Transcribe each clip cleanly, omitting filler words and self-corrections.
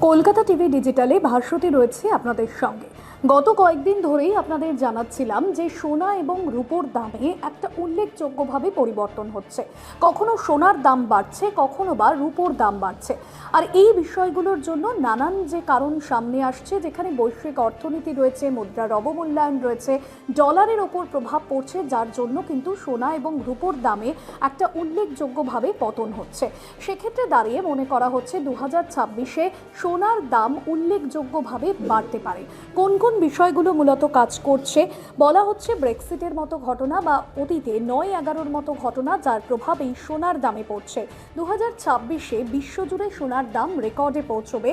Kolkata TV ডিজিটালে Bhaswati রয়েছে আপনাদের সঙ্গে। গত কয়েকদিন ধরেই আপনাদের জানাচ্ছিলাম যে সোনা এবং রূপোর দামে একটা উল্লেখযোগ্যভাবে পরিবর্তন হচ্ছে। কখনো সোনার দাম বাড়ছে, কখনো বা রূপোর দাম বাড়ছে। আর এই বিষয়গুলোর জন্য নানান যে কারণ সামনে আসছে, যেখানে বৈশ্বিক অর্থনীতি রয়েছে, মুদ্রার অবমূল্যায়ন রয়েছে, ডলারের ওপর প্রভাব পড়ছে, যার জন্য কিন্তু সোনা এবং রূপোর দামে একটা উল্লেখযোগ্যভাবে পতন হচ্ছে। সেক্ষেত্রে দাঁড়িয়ে মনে করা হচ্ছে 2026-এ সোনার দাম উল্লেখযোগ্যভাবে বাড়তে পারে। কোন কোন বিষয়গুলো মূলত কাজ করছে? বলা হচ্ছে ব্রেক্সিটের মতো ঘটনা বা অতীতে 9/11-র মতো ঘটনা, যার প্রভাব এই সোনার দামে পড়ছে। 2026-এ বিশ্বজুড়ে সোনার দাম রেকর্ডে পৌঁছবে।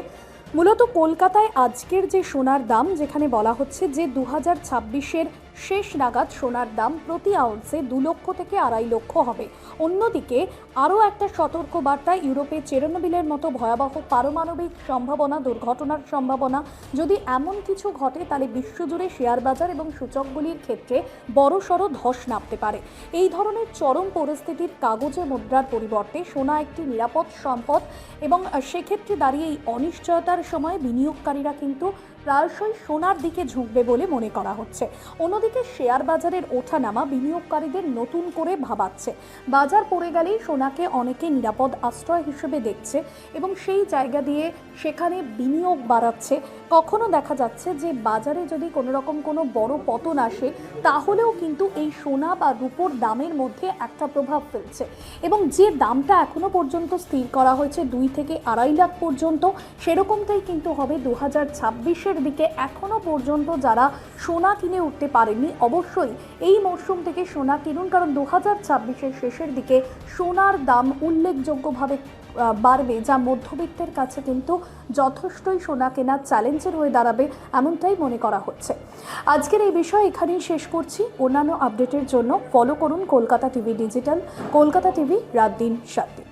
মূলত কলকাতায় আজকের যে সোনার দাম, যেখানে বলা হচ্ছে যে 2026-এর শেষ নাগাদ সোনার দাম প্রতি আউন্সে 2 লক্ষ থেকে 2.5 লক্ষ হবে। অন্যদিকে আরও একটা সতর্কবার্তা, ইউরোপে চেরনোবিলের মতো ভয়াবহ পারমাণবিক সম্ভাবনা, দুর্ঘটনার সম্ভাবনা যদি এমন কিছু ঘটে, তাহলে বিশ্বজুড়ে শেয়ার বাজার এবং সূচকগুলির ক্ষেত্রে বড়সড় ধস নামতে পারে। এই ধরনের চরম পরিস্থিতির কাগজে মুদ্রার পরিবর্তে সোনা একটি নিরাপদ সম্পদ, এবং সেক্ষেত্রে দাঁড়িয়ে এই অনিশ্চয়তার সময় বিনিয়োগকারীরা কিন্তু প্রায়শই সোনার দিকে ঝুঁকবে বলে মনে করা হচ্ছে। অন্যদিকে শেয়ার বাজারের ওঠানামা বিনিয়োগকারীদের নতুন করে ভাবাচ্ছে। বাজার পড়ে গেলেই সোনাকে অনেকে নিরাপদ আশ্রয় হিসেবে দেখছে এবং সেই জায়গা দিয়ে সেখানে বিনিয়োগ বাড়াচ্ছে। কখনো দেখা যাচ্ছে যে বাজারে যদি কোনো বড় পতন আসে, তাহলেও কিন্তু এই সোনা বা রূপোর দামের মধ্যে একটা প্রভাব ফেলছে। এবং যে দামটা এখনো পর্যন্ত স্থির করা হয়েছে 2 থেকে 2.5 লাখ পর্যন্ত, সেরকমটাই কিন্তু হবে 2026-এর দিকে। এখনো পর্যন্ত যারা সোনা কিনে উঠতে পারেননি, অবশ্যই এই মরশুম থেকে সোনা কিনুন, কারণ 2026-এর শেষের দিকে সোনার দাম উল্লেখযোগ্যভাবে বাড়বে, যা মধ্যবিত্তের কাছে কিন্তু যথেষ্টই সোনা কেনার চ্যালেঞ্জের হয়ে দাঁড়াবে, এমনটাই মনে করা হচ্ছে। আজকের এই বিষয় এখানেই শেষ করছি। অন্যান্য আপডেটের জন্য ফলো করুন Kolkata TV digital. Kolkata TV, রাত দিন 7 দিন।